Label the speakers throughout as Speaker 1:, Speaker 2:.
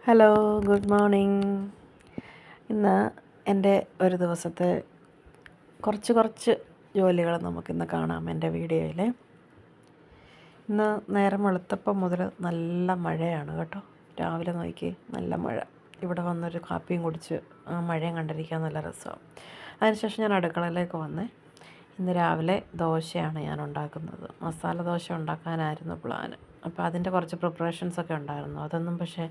Speaker 1: Hello, good morning. ഇന്ന് എൻ്റെ ഒരു ദിവസത്തെ കുറച്ച് ജോലികൾ നമുക്കിന്ന് കാണാം എൻ്റെ വീഡിയോയിൽ. ഇന്ന് നേരം വെളുത്തപ്പം മുതൽ നല്ല മഴയാണ് കേട്ടോ. രാവിലെ നോക്കി നല്ല മഴ. ഇവിടെ വന്നൊരു കാപ്പിയും കുടിച്ച് ആ മഴയും കണ്ടിരിക്കാൻ നല്ല രസമാണ്. അതിനുശേഷം ഞാൻ അടുക്കളയിലേക്ക് വന്നേ. ഇന്ന് രാവിലെ ദോശയാണ് ഞാൻ ഉണ്ടാക്കുന്നത്. മസാല ദോശ ഉണ്ടാക്കാനായിരുന്നു പ്ലാന്. അപ്പോൾ അതിൻ്റെ കുറച്ച് പ്രിപ്പറേഷൻസൊക്കെ ഉണ്ടായിരുന്നു. അതൊന്നും പക്ഷേ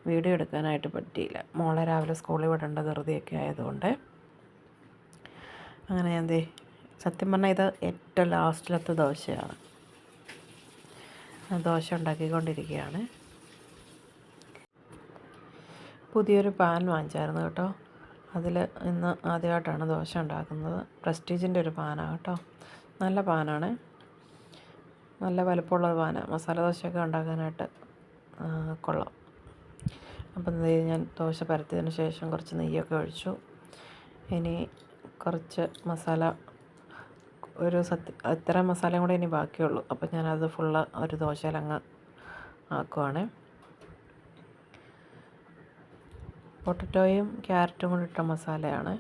Speaker 1: വീഡിയോ എടുക്കാനായിട്ട് പറ്റിയില്ല. മോളെ രാവിലെ സ്കൂളിൽ വിടേണ്ട ധൃതിയൊക്കെ ആയതുകൊണ്ട്. അങ്ങനെ ഞാൻ സത്യം പറഞ്ഞാൽ ഇത് ഏറ്റവും ലാസ്റ്റിലത്തെ ദോശയാണ്. ദോശ ഉണ്ടാക്കിക്കൊണ്ടിരിക്കുകയാണ്. പുതിയൊരു പാൻ വാങ്ങിച്ചായിരുന്നു കേട്ടോ. അതിൽ ഇന്ന് ആദ്യമായിട്ടാണ് ദോശ ഉണ്ടാക്കുന്നത്. പ്രസ്റ്റീജിൻ്റെ ഒരു പാനാണ് കേട്ടോ. നല്ല പാനാണ്, നല്ല വലുപ്പമുള്ള പാനാണ്. മസാല ദോശയൊക്കെ ഉണ്ടാക്കാനായിട്ട് കൊള്ളാം. അപ്പം ഞാൻ ദോശ പരത്തിയതിന് ശേഷം കുറച്ച് നെയ്യൊക്കെ ഒഴിച്ചു. ഇനി കുറച്ച് മസാല, ഇത്ര മസാലയും കൂടെ ഇനി ബാക്കിയുള്ളൂ. അപ്പം ഞാനത് ഫുള്ള് ഒരു ദോശയിലങ്ങ് ആക്കുവാണ്. പൊട്ടറ്റോയും ക്യാരറ്റും കൂടി ഇട്ട മസാലയാണ്.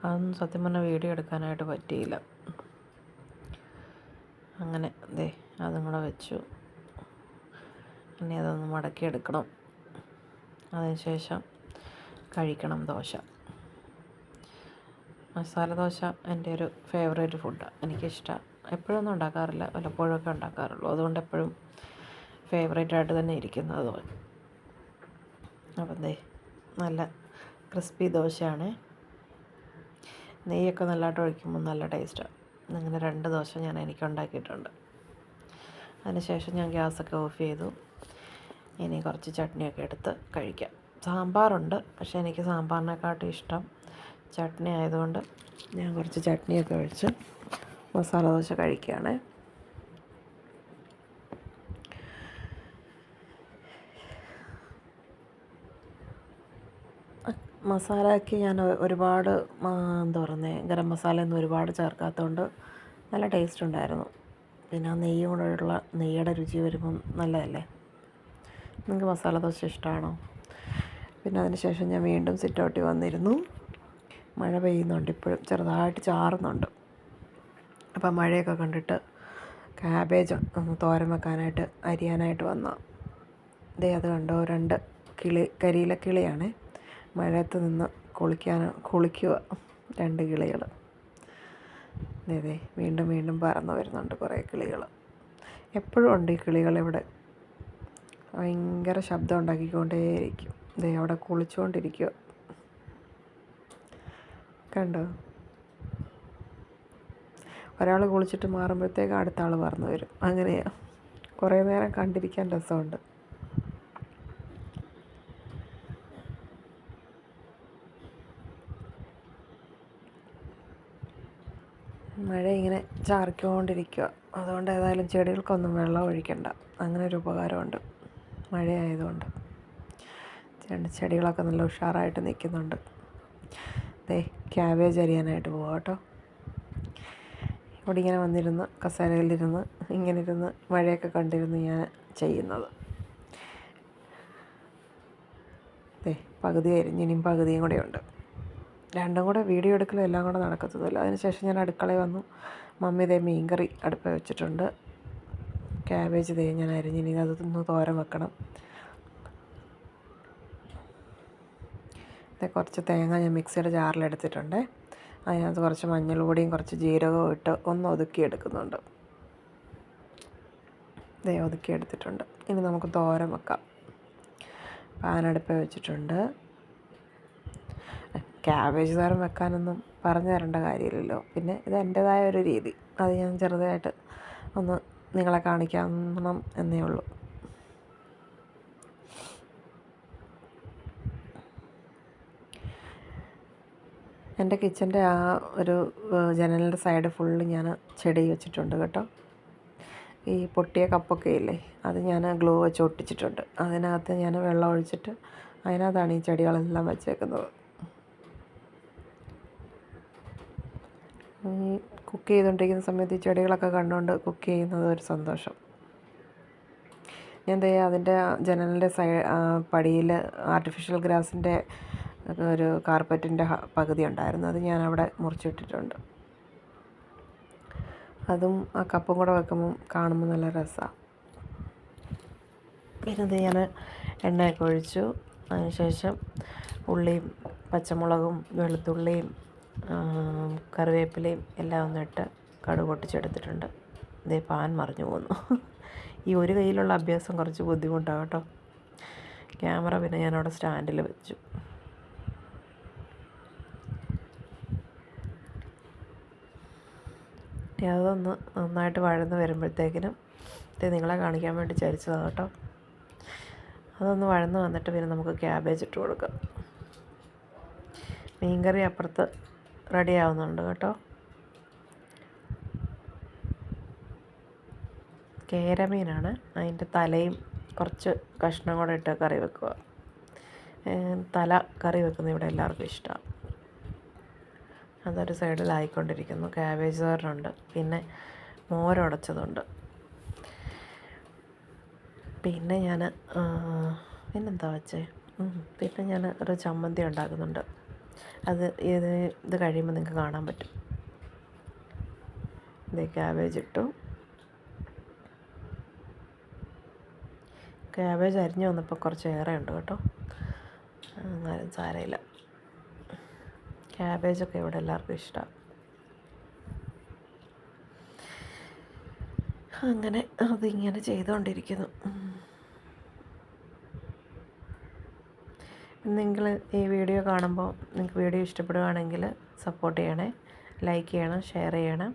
Speaker 1: അതൊന്നും സത്യം പറഞ്ഞാൽ വീഡിയോ എടുക്കാനായിട്ട് പറ്റിയില്ല. അങ്ങനെ അതും കൂടെ വെച്ചു. ഇനി അതൊന്ന് മടക്കിയെടുക്കണം. അതിനുശേഷം കഴിക്കണം ദോശ. മസാല ദോശ എൻ്റെ ഒരു ഫേവറേറ്റ് ഫുഡാണ്. എനിക്കിഷ്ടമാണ്. എപ്പോഴൊന്നും ഉണ്ടാക്കാറില്ല, വല്ലപ്പോഴൊക്കെ ഉണ്ടാക്കാറുള്ളൂ. അതുകൊണ്ട് എപ്പോഴും ഫേവറേറ്റായിട്ട് തന്നെ ഇരിക്കുന്നത്. അപ്പം നല്ല ക്രിസ്പി ദോശയാണ്. നെയ്യൊക്കെ നല്ലതായിട്ട് ഒഴിക്കുമ്പോൾ നല്ല ടേസ്റ്റാണ്. അങ്ങനെ 2 ദോശ എനിക്ക് ഉണ്ടാക്കിയിട്ടുണ്ട്. അതിനുശേഷം ഞാൻ ഗ്യാസൊക്കെ ഓഫ് ചെയ്തു. ഇനി കുറച്ച് ചട്നിയൊക്കെ എടുത്ത് കഴിക്കാം. സാമ്പാറുണ്ട്, പക്ഷേ എനിക്ക് സാമ്പാറിനെക്കാട്ടും ഇഷ്ടം ചട്നി ആയതുകൊണ്ട് ഞാൻ കുറച്ച് ചട്നിയൊക്കെ ഒഴിച്ച് മസാല ദോശ കഴിക്കുകയാണ്. മസാലയ്ക്ക് ഞാൻ ഒരുപാട് ഗരം മസാലയൊന്നും ഒരുപാട് ചേർക്കാത്തതുകൊണ്ട് നല്ല ടേസ്റ്റ് ഉണ്ടായിരുന്നു. പിന്നെ ആ നെയ്യും കൂടെ ഉള്ള നെയ്യുടെ രുചി വരുമ്പം നല്ലതല്ലേ. നിങ്ങൾക്ക് മസാല ദോശ ഇഷ്ടമാണോ? പിന്നെ അതിന് ശേഷം ഞാൻ വീണ്ടും സിറ്റൗട്ടിൽ വന്നിരുന്നു. മഴ പെയ്യുന്നുണ്ട്, ഇപ്പോഴും ചെറുതായിട്ട് ചാറുന്നുണ്ട്. അപ്പം മഴയൊക്കെ കണ്ടിട്ട് ക്യാബേജ് ഒന്ന് തോരൻ വെക്കാനായിട്ട് അരിയാനായിട്ട് വന്ന അത് കണ്ടോ, 2 കരിയില കിളിയാണ്. മഴയത്ത് നിന്ന് കുളിക്കുക 2 കിളികൾ. വീണ്ടും വീണ്ടും പറന്ന് വരുന്നുണ്ട് കുറേ കിളികൾ. എപ്പോഴും ഉണ്ട് ഈ കിളികളിവിടെ. ഭയങ്കര ശബ്ദം ഉണ്ടാക്കിക്കൊണ്ടേയിരിക്കും. അവിടെ കുളിച്ചുകൊണ്ടിരിക്കുക. കണ്ടോ, ഒരാൾ കുളിച്ചിട്ട് മാറുമ്പോഴത്തേക്ക് അടുത്ത ആൾ പറന്ന് വരും. അങ്ങനെയാണ്. കുറേ നേരം കണ്ടിരിക്കാൻ രസമുണ്ട്. മഴ ഇങ്ങനെ ചാറിക്കൊണ്ടിരിക്കുക. അതുകൊണ്ട് ഏതായാലും ചെടികൾക്കൊന്നും വെള്ളം ഒഴിക്കണ്ട. അങ്ങനെ ഒരു ഉപകാരമുണ്ട് മഴയായതുകൊണ്ട്. ചെടികളൊക്കെ നല്ല ഉഷാറായിട്ട് നിൽക്കുന്നുണ്ട്. ക്യാബേജ് അരിയാനായിട്ട് പോകാം കേട്ടോ. ഇവിടെ ഇങ്ങനെ വന്നിരുന്ന് കസേരയിലിരുന്ന് ഇങ്ങനെ ഇരുന്ന് മഴയൊക്കെ കണ്ടിരുന്ന് ഞാൻ ചെയ്യുന്നത്. പകുതി അരിഞ്ഞ് ഇനിയും പകുതിയും കൂടെ ഉണ്ട്. രണ്ടും കൂടെ വീഡിയോ എടുക്കലും എല്ലാം കൂടെ നടക്കത്തതില്ല. അതിനുശേഷം ഞാൻ അടുക്കളയിൽ വന്നു. മമ്മി മീൻകറി അടുപ്പിൽ വെച്ചിട്ടുണ്ട്. ക്യാബേജ് ഞാൻ അരിഞ്ഞിനി അതൊന്ന് തോരൻ വെക്കണം. കുറച്ച് തേങ്ങ ഞാൻ മിക്സിയുടെ ജാറിലെടുത്തിട്ടുണ്ട്. അതിനകത്ത് കുറച്ച് മഞ്ഞൾപ്പൊടിയും കുറച്ച് ജീരകവും ഇട്ട് ഒന്ന് ഒതുക്കിയെടുക്കുന്നുണ്ട്. ഒതുക്കിയെടുത്തിട്ടുണ്ട്. ഇനി നമുക്ക് തോരൻ വെക്കാം. പാനടുപ്പിൽ വെച്ചിട്ടുണ്ട്. ക്യാബേജ് തോരൻ വെക്കാനൊന്നും പറഞ്ഞു തരേണ്ട കാര്യമില്ലല്ലോ. പിന്നെ ഇത് എൻ്റേതായ ഒരു രീതി. അത് ഞാൻ ചെറുതായിട്ട് ഒന്ന് നിങ്ങളെ കാണിക്കണം എന്നേ ഉള്ളൂ. എൻ്റെ കിച്ചൻ്റെ ആ ഒരു ജനലിൻ്റെ സൈഡ് ഫുള്ള് ഞാൻ ചെടി വെച്ചിട്ടുണ്ട് കേട്ടോ. ഈ പൊട്ടിയ കപ്പൊക്കെ ഇല്ലേ, അത് ഞാൻ ഗ്ലൂ വെച്ച് ഒട്ടിച്ചിട്ടുണ്ട്. അതിനകത്ത് ഞാൻ വെള്ളം ഒഴിച്ചിട്ട് അതിനകത്താണ് ഈ ചെടികളെല്ലാം വെച്ചേക്കുന്നത്. കുക്ക് ചെയ്തുകൊണ്ടിരിക്കുന്ന സമയത്ത് ഈ ചെടികളൊക്കെ കണ്ടുകൊണ്ട് കുക്ക് ചെയ്യുന്നത് ഒരു സന്തോഷം. ഞാൻ അതിൻ്റെ ജനലിൻ്റെ പടിയിൽ ആർട്ടിഫിഷ്യൽ ഗ്രാസിൻ്റെ ഒരു കാർപ്പറ്റിൻ്റെ പകുതി ഉണ്ടായിരുന്നു. അത് ഞാനവിടെ മുറിച്ചിട്ടിട്ടുണ്ട്. അതും ആ കപ്പും കൂടെ വെക്കുമ്പം കാണുമ്പോൾ നല്ല രസമാണ്. പിന്നെ ഞാൻ എണ്ണയൊക്കെ ഒഴിച്ചു. അതിനുശേഷം ഉള്ളിയും പച്ചമുളകും വെളുത്തുള്ളിയും കറിവേപ്പിലയും എല്ലാം ഒന്നിട്ട് കടുക് പൊട്ടിച്ചെടുത്തിട്ടുണ്ട്. ഇതേ പാൻ മറിഞ്ഞു പോന്നു. ഈ ഒരു കയ്യിലുള്ള അഭ്യാസം കുറച്ച് ബുദ്ധിമുട്ടാണ് കേട്ടോ. ക്യാമറ പിന്നെ ഞാനവിടെ സ്റ്റാൻഡിൽ വെച്ചു. അതൊന്ന് നന്നായിട്ട് വഴന്ന് വരുമ്പോഴത്തേക്കിനും ഇത് നിങ്ങളെ കാണിക്കാൻ വേണ്ടി ചരിച്ചതാണ് കേട്ടോ. അതൊന്ന് വഴന്ന് വന്നിട്ട് പിന്നെ നമുക്ക് ക്യാബേജ് ഇട്ട് കൊടുക്കാം. മീൻകറി അപ്പുറത്ത് റെഡി ആവുന്നുണ്ട് കേട്ടോ. കേരമീനാണ്. അതിൻ്റെ തലയും കുറച്ച് കഷ്ണം കൂടെ ഇട്ട് കറി വെക്കുക. തല കറി വെക്കുന്ന ഇവിടെ എല്ലാവർക്കും ഇഷ്ടമാണ്. അതൊരു സൈഡിലായിക്കൊണ്ടിരിക്കുന്നു. ക്യാബേജ് തോരനുണ്ട്, പിന്നെ മോരുടച്ചതുണ്ട്. പിന്നെ ഞാൻ പിന്നെന്താ വെച്ചേ പിന്നെ ഞാൻ ഒരു ചമ്മന്തി ഉണ്ടാക്കുന്നുണ്ട്. ഇത് കഴിയുമ്പോൾ നിങ്ങൾക്ക് കാണാൻ പറ്റും. ഇത് ക്യാബേജ് ഇട്ടു. ക്യാബേജ് അരിഞ്ഞു വന്നപ്പോൾ കുറച്ച് ഏറെ ഉണ്ട് കേട്ടോ. എന്നാലും സാരമില്ല. ക്യാബേജൊക്കെ ഇവിടെ എല്ലാവർക്കും ഇഷ്ടമാണ്. അങ്ങനെ അതിങ്ങനെ ചെയ്തുകൊണ്ടിരിക്കുന്നു. നിങ്ങൾ ഈ വീഡിയോ കാണുമ്പോൾ നിങ്ങൾക്ക് വീഡിയോ ഇഷ്ടപ്പെടുകയാണെങ്കിൽ സപ്പോർട്ട് ചെയ്യണേ, ലൈക്ക് ചെയ്യണം, ഷെയർ ചെയ്യണം.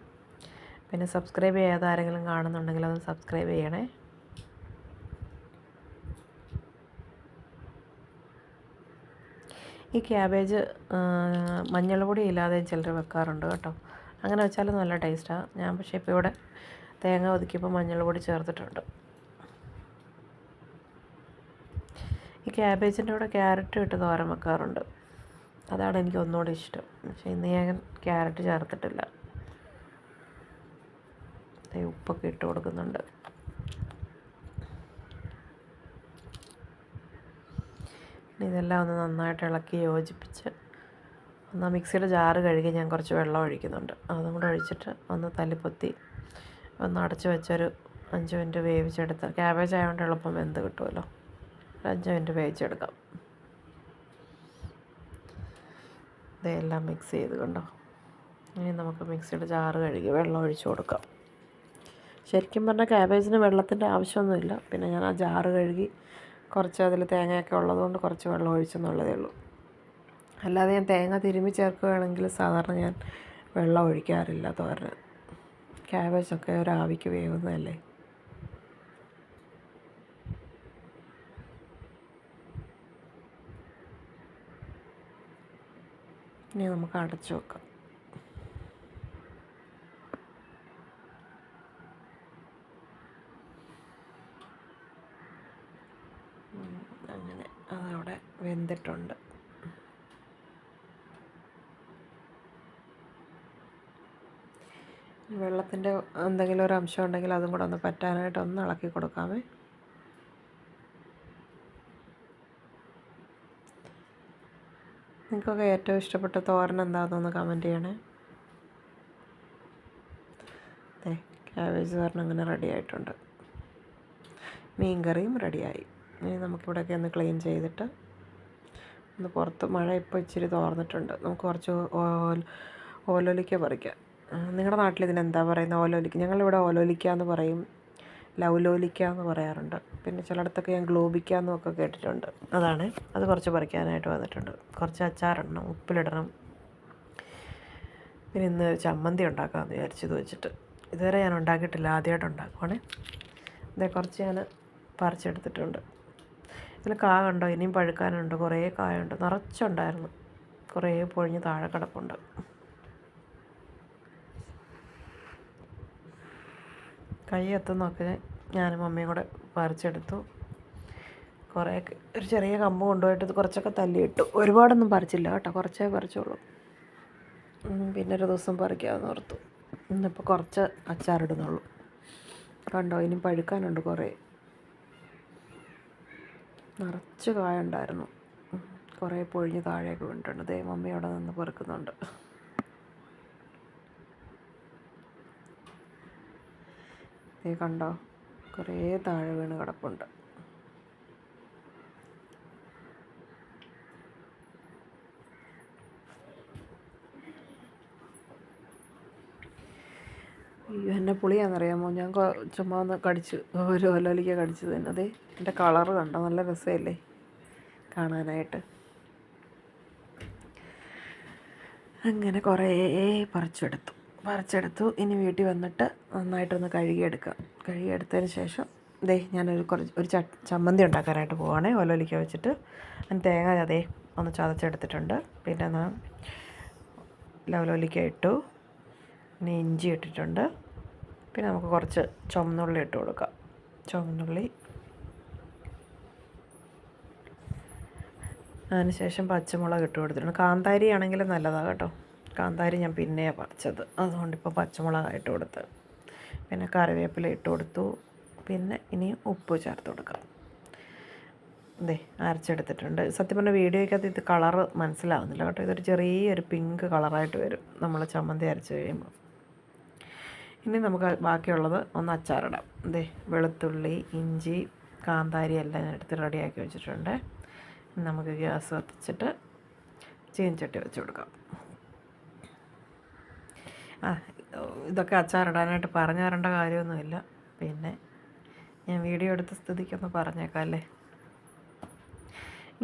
Speaker 1: പിന്നെ സബ്സ്ക്രൈബ് ചെയ്യാതെ ആരെങ്കിലും കാണുന്നുണ്ടെങ്കിൽ അത് സബ്സ്ക്രൈബ് ചെയ്യണേ. ഈ ക്യാബേജ് മഞ്ഞൾ പൊടി ഇല്ലാതെ ചിലർ വെക്കാറുണ്ട് കേട്ടോ. അങ്ങനെ വെച്ചാലും നല്ല ടേസ്റ്റാണ്. ഞാൻ പക്ഷേ ഇപ്പോൾ ഇവിടെ തേങ്ങ ഒതുക്കിയപ്പോൾ മഞ്ഞൾ പൊടി ചേർത്തിട്ടുണ്ട്. ഈ ക്യാബേജിൻ്റെ കൂടെ ക്യാരറ്റ് ഇട്ട് തോരൻ വെക്കാറുണ്ട്. അതാണ് എനിക്ക് ഒന്നുകൂടി ഇഷ്ടം. പക്ഷേ ഇന്ന് ഞാൻ ക്യാരറ്റ് ചേർത്തിട്ടില്ല. ഉപ്പൊക്കെ ഇട്ട് കൊടുക്കുന്നുണ്ട്. ഇതെല്ലാം ഒന്ന് നന്നായിട്ട് ഇളക്കി യോജിപ്പിച്ച് ഒന്ന് മിക്സിയുടെ ജാറ് കഴുകി ഞാൻ കുറച്ച് വെള്ളം ഒഴിക്കുന്നുണ്ട്. അതും കൂടെ ഒഴിച്ചിട്ട് ഒന്ന് തല്ലിപ്പൊത്തി ഒന്ന് അടച്ച് വെച്ചൊരു 5 മിനിറ്റ് വേവിച്ചെടുത്ത്, ക്യാബേജ് ആയതുകൊണ്ട് എളുപ്പം വെന്ത് കിട്ടുമല്ലോ. 5 മിനിറ്റ് വേവിച്ചെടുക്കാം. ഇതെല്ലാം മിക്സ് ചെയ്ത് കണ്ടോ. ഇനി നമുക്ക് മിക്സിയുടെ ജാറ് കഴുകി വെള്ളം ഒഴിച്ച് കൊടുക്കാം. ശരിക്കും പറഞ്ഞാൽ ക്യാബേജിന് വെള്ളത്തിൻ്റെ ആവശ്യമൊന്നുമില്ല. പിന്നെ ഞാൻ ആ ജാറ് കഴുകി കുറച്ച് അതിൽ തേങ്ങയൊക്കെ ഉള്ളതുകൊണ്ട് കുറച്ച് വെള്ളം ഒഴിച്ചെന്നുള്ളതേ ഉള്ളൂ. അല്ലാതെ ഞാൻ തേങ്ങ തിരുമ്മി ചേർക്കുകയാണെങ്കിൽ സാധാരണ ഞാൻ വെള്ളം ഒഴിക്കാറില്ല തോരന്. ക്യാബേജൊക്കെ ഒരു ആവിക്ക് വേവുന്നതല്ലേ. ഇനി നമുക്ക് അടച്ചു വെക്കാം. അങ്ങനെ അതവിടെ വെന്തിട്ടുണ്ട്. വെള്ളത്തിൻ്റെ എന്തെങ്കിലും ഒരു അംശം ഉണ്ടെങ്കിൽ അതും കൂടെ ഒന്ന് പറ്റാനായിട്ട് ഒന്ന് ഇളക്കി കൊടുക്കാമേ. നിങ്ങൾക്കൊക്കെ ഏറ്റവും ഇഷ്ടപ്പെട്ട തോരൻ എന്താണെന്നൊന്ന് കമൻറ്റ് ചെയ്യണേ. ക്യാബേജ് തോരൻ അങ്ങനെ റെഡി ആയിട്ടുണ്ട്. മീൻ കറിയും റെഡിയായി. ഇനി നമുക്കിവിടെയൊക്കെ ഒന്ന് ക്ലീൻ ചെയ്തിട്ട് ഒന്ന് പുറത്ത്, മഴ ഇപ്പോൾ ഇച്ചിരി തോർന്നിട്ടുണ്ട്, നമുക്ക് കുറച്ച് ഓലോലിക്ക പറിക്കാം. നിങ്ങളുടെ നാട്ടിൽ ഇതിനെന്താ പറയുന്നത്? ഓലോലിക്ക. ഞങ്ങളിവിടെ ഓലോലിക്ക എന്ന് പറയും, ലൗലോലിക്ക എന്ന് പറയാറുണ്ട്. പിന്നെ ചിലയിടത്തൊക്കെ ഞാൻ ഗ്ലോബിക്ക എന്നൊക്കെ കേട്ടിട്ടുണ്ട്. അതാണ്, അത് കുറച്ച് പറിക്കാനായിട്ട് വന്നിട്ടുണ്ട്. കുറച്ച് അച്ചാറിടണം, ഉപ്പിലിടണം. പിന്നെ ഇന്ന് ചമ്മന്തി ഉണ്ടാക്കാമെന്ന് വിചാരിച്ചത് വെച്ചിട്ട്. ഇതുവരെ ഞാൻ ഉണ്ടാക്കിയിട്ടില്ല, ആദ്യമായിട്ട് ഉണ്ടാക്കുവാണേ. ഇതേ കുറച്ച് ഞാൻ പറിച്ചെടുത്തിട്ടുണ്ട്. ഇതിൽ കായ കണ്ടോ, ഇനിയും പഴുക്കാനുണ്ട്. കുറേ കായുണ്ട്, നിറച്ചുണ്ടായിരുന്നു. കുറേ പൊഴിഞ്ഞ് താഴെ കിടപ്പുണ്ട്. കൈ എത്തുന്നൊക്കെ ഞാനും മമ്മിയും കൂടെ പറിച്ചെടുത്തു. കുറേ ഒരു ചെറിയ കമ്പ് കൊണ്ടുപോയിട്ട് കുറച്ചൊക്കെ തല്ലിയിട്ടു. ഒരുപാടൊന്നും പറിച്ചില്ല കേട്ടോ, കുറച്ചേ പറിച്ചുള്ളൂ. പിന്നെ ഒരു ദിവസം പറിക്കാമെന്ന് ഓർത്തു. ഇന്നിപ്പോൾ കുറച്ച് അച്ചാറിടുന്നുള്ളൂ. കണ്ടോ, ഇനി പഴുക്കാനുണ്ട് കുറേ. നിറച്ച് കായ ഉണ്ടായിരുന്നു. കുറേ പൊഴിഞ്ഞ് താഴേക്ക് വീണിട്ടുണ്ട്. ദേ മമ്മി അവിടെ നിന്ന് പെറുക്കുന്നുണ്ട്. ദേ കണ്ടോ, കുറേ താഴെ വീണ് കിടപ്പുണ്ട്. അയ്യോ, എന്നെ പുളിയാണെന്നറിയാമോ? ഞാൻ ചുമ്മാ ഒന്ന് കടിച്ച് ഒരു ഒലലിക്ക കടിച്ചത് തന്നെ. അതെ, എൻ്റെ കളറ് കണ്ടോ, നല്ല രസമല്ലേ കാണാനായിട്ട്. അങ്ങനെ കുറേ പറിച്ചെടുത്തു. ഇനി വീട്ടിൽ വന്നിട്ട് നന്നായിട്ടൊന്ന് കഴുകിയെടുത്തതിന് ശേഷം ഞാനൊരു ഒരു ചമ്മന്തി ഉണ്ടാക്കാനായിട്ട് പോവുകയാണേ. ഒലലിക്ക വെച്ചിട്ട് ഞാൻ തേങ്ങ ഒന്ന് ചതച്ചെടുത്തിട്ടുണ്ട്. പിന്നെ ഒലലിക്ക ഇട്ടു, പിന്നെ ഇഞ്ചി ഇട്ടിട്ടുണ്ട്. പിന്നെ നമുക്ക് കുറച്ച് ചുവന്നുള്ളി ഇട്ട് കൊടുക്കാം. ചുവന്നുള്ളി, അതിനുശേഷം പച്ചമുളക് ഇട്ട് കൊടുത്തിട്ടുണ്ട്. കാന്താരി ആണെങ്കിലും നല്ലതാണ് കേട്ടോ. കാന്താരി ഞാൻ പിന്നെയാണ് പറിച്ചത്, അതുകൊണ്ടിപ്പോൾ പച്ചമുളകായിട്ട് കൊടുത്ത്. പിന്നെ കറിവേപ്പില ഇട്ട് കൊടുത്തു. പിന്നെ ഇനിയും ഉപ്പ് ചേർത്ത് കൊടുക്കാം. അരച്ചെടുത്തിട്ടുണ്ട്. സത്യം പറഞ്ഞാൽ വീഡിയോയ്ക്കകത്ത് ഇത് കളറ് മനസ്സിലാവുന്നില്ല കേട്ടോ. ഇതൊരു ചെറിയൊരു പിങ്ക് കളറായിട്ട് വരും നമ്മൾ ചമ്മന്തി അരച്ച് കഴിയുമ്പോൾ. ഇനി നമുക്ക് ബാക്കിയുള്ളത് ഒന്ന് അച്ചാറിടാം. വെളുത്തുള്ളി, ഇഞ്ചി, കാന്താരി എല്ലാം എടുത്ത് റെഡിയാക്കി വെച്ചിട്ടുണ്ട്. നമുക്ക് ഗ്യാസ് കത്തിച്ചിട്ട് ചീനച്ചട്ടി വെച്ച് കൊടുക്കാം. ഇതൊക്കെ അച്ചാറിടാനായിട്ട് പറഞ്ഞു തരേണ്ട കാര്യമൊന്നുമില്ല. പിന്നെ ഞാൻ വീഡിയോ എടുത്ത സ്ഥിതിക്കൊന്ന് പറഞ്ഞേക്കാം അല്ലേ.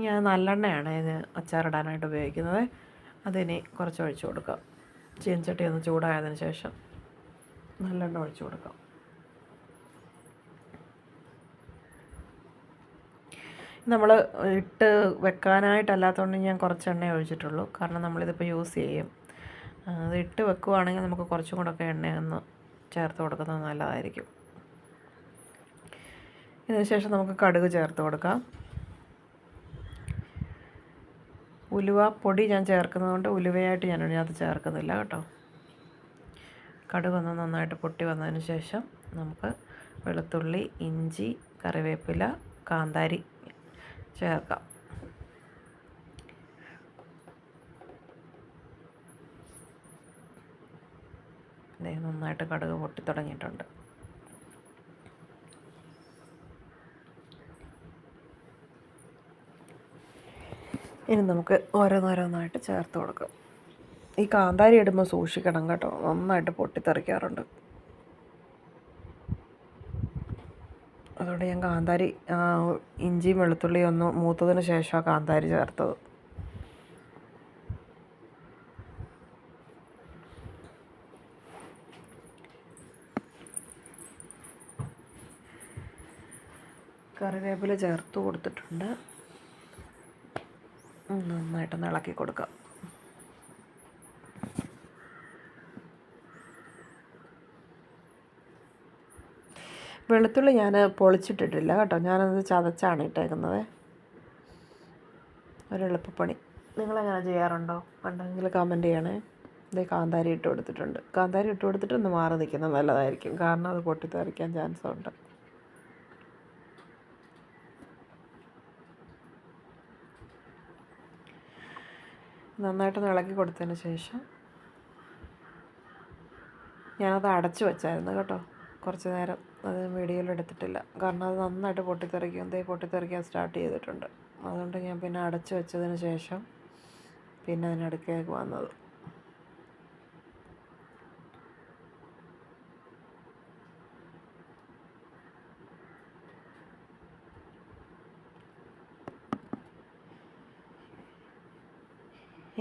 Speaker 1: ഞാൻ നല്ലെണ്ണയാണ് ഇതിന് അച്ചാറിടാനായിട്ട് ഉപയോഗിക്കുന്നത്. അതിനി കുറച്ച് ഒഴിച്ച് കൊടുക്കാം. ചീനച്ചട്ടി ഒന്ന് ചൂടായതിന് ശേഷം നല്ലെണ്ണ ഒഴിച്ച് കൊടുക്കാം. നമ്മൾ ഇട്ട് വെക്കാനായിട്ടല്ലാത്തതുകൊണ്ട് ഞാൻ കുറച്ച് എണ്ണ ഒഴിച്ചിട്ടുള്ളൂ. കാരണം നമ്മളിതിപ്പോൾ യൂസ് ചെയ്യും. അത് ഇട്ട് വെക്കുവാണെങ്കിൽ നമുക്ക് കുറച്ചും കൂടെയൊക്കെ എണ്ണയൊന്ന് ചേർത്ത് കൊടുക്കുന്നത് നല്ലതായിരിക്കും. ഇതിന് ശേഷം നമുക്ക് കടുക് ചേർത്ത് കൊടുക്കാം. ഉലുവ പൊടി ഞാൻ ചേർക്കുന്നതുകൊണ്ട് ഉലുവയായിട്ട് ഞാൻ ഇതിനകത്ത് ചേർക്കുന്നില്ല കേട്ടോ. കടുകൊന്ന് നന്നായിട്ട് പൊട്ടി വന്നതിന് ശേഷം നമുക്ക് വെളുത്തുള്ളി, ഇഞ്ചി, കറിവേപ്പില, കാന്താരി ചേർക്കാം. നന്നായിട്ട് കടുക് പൊട്ടി തുടങ്ങിയിട്ടുണ്ട്. ഇനി നമുക്ക് ഓരോന്നോരോന്നായിട്ട് ചേർത്ത് കൊടുക്കാം. ഈ കാന്താരി ഇടുമ്പോൾ സൂക്ഷിക്കണം കേട്ടോ, നന്നായിട്ട് പൊട്ടിത്തെറിക്കാറുണ്ട്. അതുകൊണ്ട് ഞാൻ കാന്താരി ഇഞ്ചിയും വെളുത്തുള്ളിയും ഒന്ന് മൂത്തതിന് ശേഷമാണ് കാന്താരി ചേർത്തത്. കറിവേപ്പില ചേർത്ത് കൊടുത്തിട്ടുണ്ട്. നന്നായിട്ടൊന്ന് ഇളക്കി കൊടുക്കാം. വെളുത്തുള്ളി ഞാൻ പൊളിച്ചിട്ടിട്ടില്ല കേട്ടോ, ഞാനത് ചതച്ചാണ് ഇട്ടേക്കുന്നത്. ഒരു എളുപ്പപ്പണി. നിങ്ങളെങ്ങനെ ചെയ്യാറുണ്ടോ? ഉണ്ടെങ്കിൽ കമൻറ്റ് ചെയ്യണേ. കാന്താരി ഇട്ട് കൊടുത്തിട്ടുണ്ട്. കാന്താരി ഇട്ട് കൊടുത്തിട്ട് ഒന്ന് മാറി നിൽക്കുന്നത് നല്ലതായിരിക്കും, കാരണം അത് പൊട്ടിത്തെറിക്കാൻ ചാൻസ് ഉണ്ട്. നന്നായിട്ടൊന്ന് ഇളക്കി കൊടുത്തതിന് ശേഷം ഞാനത് അടച്ച് വെച്ചായിരുന്നു കേട്ടോ കുറച്ച് നേരം. അത് വീഡിയോയിൽ എടുത്തിട്ടില്ല, കാരണം അത് നന്നായിട്ട് പൊട്ടിത്തെറിക്കാൻ സ്റ്റാർട്ട് ചെയ്തിട്ടുണ്ട്. അതുകൊണ്ട് ഞാൻ പിന്നെ അടച്ച് വെച്ചതിന് ശേഷം പിന്നെ അതിനടുക്കേക്ക് വന്നത്.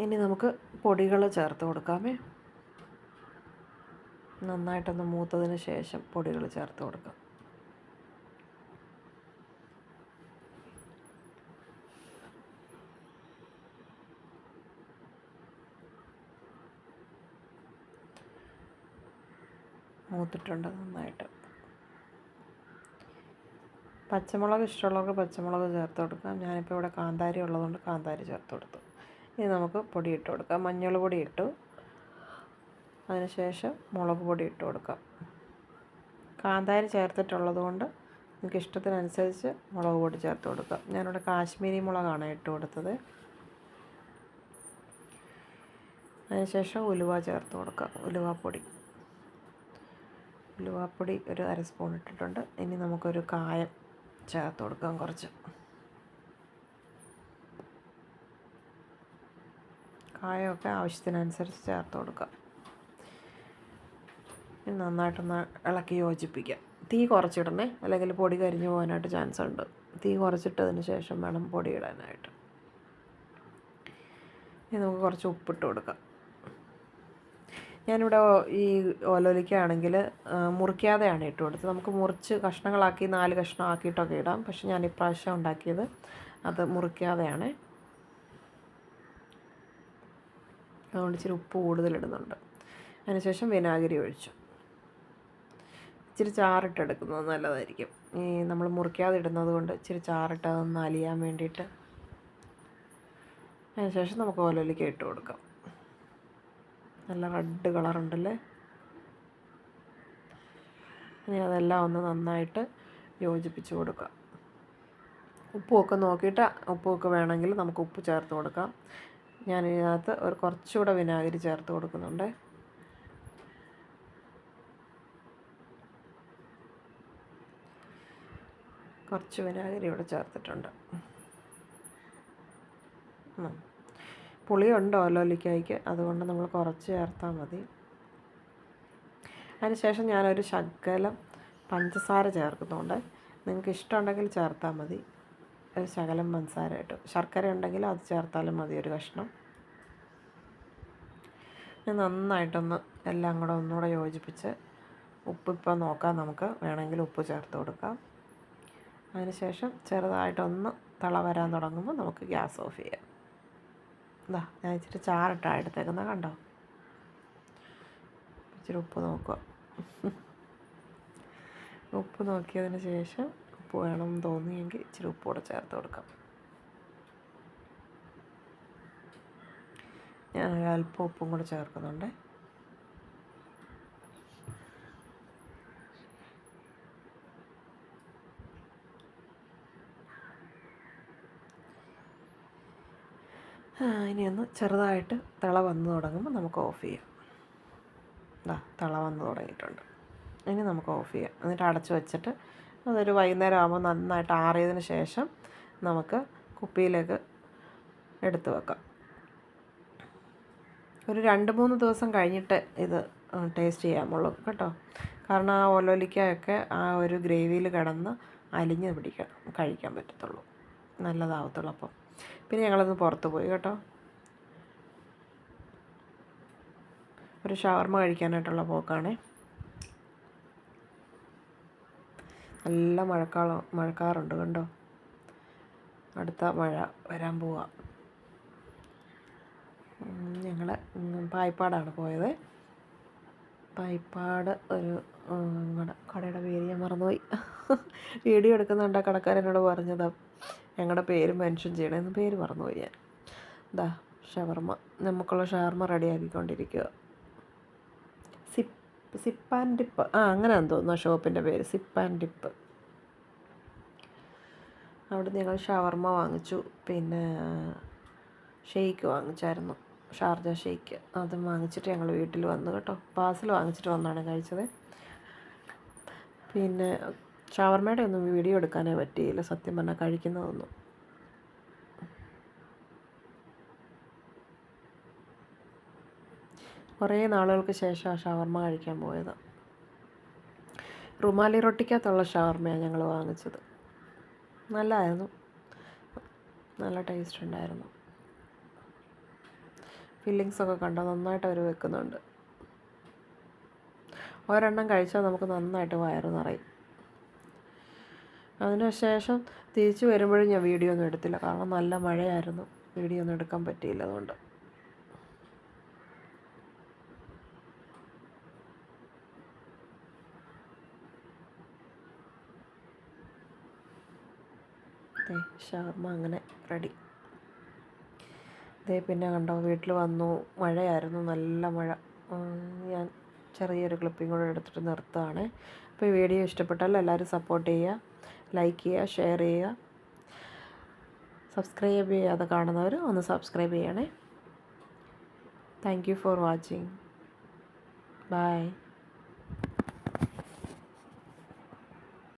Speaker 1: ഇനി നമുക്ക് പൊടികൾ ചേർത്ത് കൊടുക്കാമേ. നന്നായിട്ടൊന്ന് മൂത്തതിന് ശേഷം പൊടികൾ ചേർത്ത് കൊടുക്കാം. മൂത്തിട്ടുണ്ട് നന്നായിട്ട്. പച്ചമുളക് ഇഷ്ടമുള്ളവർക്ക് പച്ചമുളക് ചേർത്ത് കൊടുക്കാം. ഞാനിപ്പോൾ ഇവിടെ കാന്താരി ഉള്ളതുകൊണ്ട് കാന്താരി ചേർത്ത് കൊടുത്തു. ഇനി നമുക്ക് പൊടി ഇട്ട് കൊടുക്കാം. മഞ്ഞൾ പൊടി ഇട്ടു, അതിനുശേഷം മുളക് പൊടി ഇട്ട് കൊടുക്കാം. കാന്താരി ചേർത്തിട്ടുള്ളത് കൊണ്ട് നിങ്ങൾക്ക് ഇഷ്ടത്തിനനുസരിച്ച് മുളക് പൊടി ചേർത്ത് കൊടുക്കുക. ഞാനിവിടെ കാശ്മീരി മുളകാണ് ഇട്ട് കൊടുത്തത്. അതിനുശേഷം ഉലുവ ചേർത്ത് കൊടുക്കുക. ഉലുവാപ്പൊടി ഒരു 1/2 സ്പൂൺ ഇട്ടിട്ടുണ്ട്. ഇനി നമുക്കൊരു കായം ചേർത്ത് കൊടുക്കാം. കുറച്ച് കായമൊക്കെ ആവശ്യത്തിനനുസരിച്ച് ചേർത്ത് കൊടുക്കുക. ഇനി നന്നായിട്ടൊന്ന് ഇളക്കി യോജിപ്പിക്കാം. തീ കുറച്ചിടണേ, അല്ലെങ്കിൽ പൊടി കരിഞ്ഞു പോകാനായിട്ട് ചാൻസ് ഉണ്ട്. തീ കുറച്ചിട്ടതിന് ശേഷം വേണം പൊടി ഇടാനായിട്ട്. ഇനി നമുക്ക് കുറച്ച് ഉപ്പിട്ട് കൊടുക്കാം. ഞാനിവിടെ ഈ ഓലോലിക്കാണെങ്കിൽ മുറിക്കാതെയാണ് ഇട്ട് കൊടുത്തത്. നമുക്ക് മുറിച്ച് കഷ്ണങ്ങളാക്കി 4 കഷ്ണം ആക്കിയിട്ടൊക്കെ ഇടാം. പക്ഷെ ഞാൻ ഇപ്രാവശ്യം ഉണ്ടാക്കിയത് അത് മുറിക്കാതെയാണ്. അതുകൊണ്ട് ഇച്ചിരി ഉപ്പ് കൂടുതലിടുന്നുണ്ട്. അതിനുശേഷം വിനാഗിരി ഒഴിച്ചു. ഇച്ചിരി ചാറിട്ടെടുക്കുന്നത് നല്ലതായിരിക്കും. ഈ നമ്മൾ മുറിക്കാതെ ഇടുന്നത് കൊണ്ട് ഇച്ചിരി ചാറിട്ട് അതൊന്ന് അലിയാൻ വേണ്ടിയിട്ട്. അതിനുശേഷം നമുക്ക് ഓലോലിക്ക ഇട്ട് കൊടുക്കാം. നല്ല റെഡ് കളറുണ്ടല്ലേ. ഇനി അതെല്ലാം ഒന്ന് നന്നായിട്ട് യോജിപ്പിച്ച് കൊടുക്കാം. ഉപ്പുമൊക്കെ നോക്കിയിട്ട് ഉപ്പൊക്കെ വേണമെങ്കിൽ നമുക്ക് ഉപ്പ് ചേർത്ത് കൊടുക്കാം. ഞാൻ ഇതിനകത്ത് കുറച്ചുകൂടെ വിനാഗിരി ചേർത്ത് കൊടുക്കുന്നുണ്ട്. കുറച്ച് വിനാഗിരി ഇവിടെ ചേർത്തിട്ടുണ്ട്. പുളിയുണ്ട് ഓലോലിക്കായ്ക്ക്, അതുകൊണ്ട് നമ്മൾ കുറച്ച് ചേർത്താൽ മതി. അതിനുശേഷം ഞാനൊരു ശകലം പഞ്ചസാര ചേർക്കുന്നുണ്ട്. നിങ്ങൾക്ക് ഇഷ്ടമുണ്ടെങ്കിൽ ചേർത്താൽ മതി. ഒരു ശകലം പഞ്ചസാര ഇട്ടു. ശർക്കര ഉണ്ടെങ്കിൽ അത് ചേർത്താലും മതി, ഒരു കഷ്ണം. നന്നായിട്ടൊന്ന് എല്ലാം കൂടെ ഒന്നുകൂടെ യോജിപ്പിച്ച് ഉപ്പിപ്പോൾ നോക്കാം. നമുക്ക് വേണമെങ്കിൽ ഉപ്പ് ചേർത്ത് കൊടുക്കാം. അതിനുശേഷം ചെറുതായിട്ടൊന്ന് തിള വരാൻ തുടങ്ങുമ്പോൾ നമുക്ക് ഗ്യാസ് ഓഫ് ചെയ്യാം. ഞാൻ ഇച്ചിരി ചാറിട്ടാണ് എടുത്തേക്കുന്നത്, കണ്ടോ. ഇച്ചിരി ഉപ്പ് നോക്കുക. ഉപ്പ് നോക്കിയതിന് ശേഷം ഉപ്പ് വേണമെന്ന് തോന്നിയെങ്കിൽ ഇച്ചിരി ഉപ്പ് കൂടെ ചേർത്ത് കൊടുക്കാം. ഞാൻ അല്പം ഉപ്പും കൂടെ ചേർക്കുന്നുണ്ട്. ഇനി ഒന്ന് ചെറുതായിട്ട് തിള വന്ന് തുടങ്ങുമ്പോൾ നമുക്ക് ഓഫ് ചെയ്യാം. തിള വന്ന് തുടങ്ങിയിട്ടുണ്ട്. ഇനി നമുക്ക് ഓഫ് ചെയ്യാം. എന്നിട്ട് അടച്ച് വെച്ചിട്ട് അതൊരു വൈകുന്നേരം ആകുമ്പോൾ നന്നായിട്ട് ആറിയതിന് ശേഷം നമുക്ക് കുപ്പിയിലേക്ക് എടുത്ത് വെക്കാം. ഒരു 2-3 ദിവസം കഴിഞ്ഞിട്ട് ഇത് ടേസ്റ്റ് ചെയ്യാമുള്ളൂ കേട്ടോ. കാരണം ആ ഓലോലിക്കയൊക്കെ ആ ഒരു ഗ്രേവിയിൽ കിടന്ന് അലിഞ്ഞ് കഴിക്കാൻ പറ്റത്തുള്ളൂ, നല്ലതാവത്തുള്ളൂ. അപ്പം പിന്നെ ഞങ്ങളൊന്ന് പുറത്ത് പോയി കേട്ടോ. ഒരു ഷവർമ കഴിക്കാനായിട്ടുള്ള പോക്കാണേ. നല്ല മഴക്കാറുണ്ട് കണ്ടോ. അടുത്ത മഴ വരാൻ പോവാ. ഞങ്ങൾ പായിപ്പാടാണ് പോയത്. പായിപ്പാട് ഒരു കടയുടെ പേര് ഞാൻ മറന്നുപോയി. വീഡിയോ എടുക്കുന്നുണ്ട് കടക്കാരനോട് പറഞ്ഞതാ ഞങ്ങളുടെ പേര് മെൻഷൻ ചെയ്യണമെന്ന്. പേര് മറന്നുപോയി ഞാൻ. ഷവർമ, നമുക്കുള്ള ഷവർമ റെഡിയാക്കിക്കൊണ്ടിരിക്കുക. സിപ്പ് ആൻഡ് ഡിപ്പ്, അങ്ങനെയാണെന്ന് തോന്നുന്നു ഷോപ്പിൻ്റെ പേര്, സിപ്പ് ആൻഡ് ഡിപ്പ്. അവിടെ ഞങ്ങൾ ഷവർമ വാങ്ങിച്ചു. പിന്നെ ഷെയ്ക്ക് വാങ്ങിച്ചായിരുന്നു, ഷാർജ ഷെയ്ക്ക്. അതും വാങ്ങിച്ചിട്ട് ഞങ്ങൾ വീട്ടിൽ വന്നു കേട്ടോ. പാർസൽ വാങ്ങിച്ചിട്ട് വന്നാണ് കഴിച്ചത്. പിന്നെ ഷവർമയുടെ ഒന്നും വീഡിയോ എടുക്കാനേ പറ്റിയില്ല സത്യം പറഞ്ഞാൽ, കഴിക്കുന്നതൊന്നും. കുറേ നാളുകൾക്ക് ശേഷം ഷവർമ കഴിക്കാൻ പോയത്. റുമാലി റൊട്ടിക്കകത്തുള്ള ഷവർമയാണ് ഞങ്ങൾ വാങ്ങിച്ചത്. നല്ലതായിരുന്നു, നല്ല ടേസ്റ്റ് ഉണ്ടായിരുന്നു. ഫില്ലിങ്സൊക്കെ കണ്ടോ, നന്നായിട്ട് അവർ വെക്കുന്നുണ്ട്. ഒരെണ്ണം കഴിച്ചാൽ നമുക്ക് നന്നായിട്ട് വയറ് നിറയും. അതിനുശേഷം തിരിച്ച് വരുമ്പോഴും ഞാൻ വീഡിയോ ഒന്നും എടുത്തില്ല, കാരണം നല്ല മഴയായിരുന്നു. വീഡിയോ ഒന്നും എടുക്കാൻ പറ്റിയില്ല. അതുകൊണ്ട് ഷവർമ അങ്ങനെ റെഡി. പിന്നെ കണ്ടോ, വീട്ടിൽ വന്നു, മഴയായിരുന്നു, നല്ല മഴ. ഞാൻ ചെറിയൊരു ക്ലിപ്പിംഗ് കൂടെ എടുത്തിട്ട് നിർത്തുകയാണ്. അപ്പോൾ ഈ വീഡിയോ ഇഷ്ടപ്പെട്ടാൽ എല്ലാവരും സപ്പോർട്ട് ചെയ്യുക. ലൈക്ക് ചെയ്യുക, ഷെയർ ചെയ്യുക. സബ്സ്ക്രൈബ് ചെയ്യാതെ കാണുന്നവർ ഒന്ന് സബ്സ്ക്രൈബ് ചെയ്യണേ. Thank you for watching. By.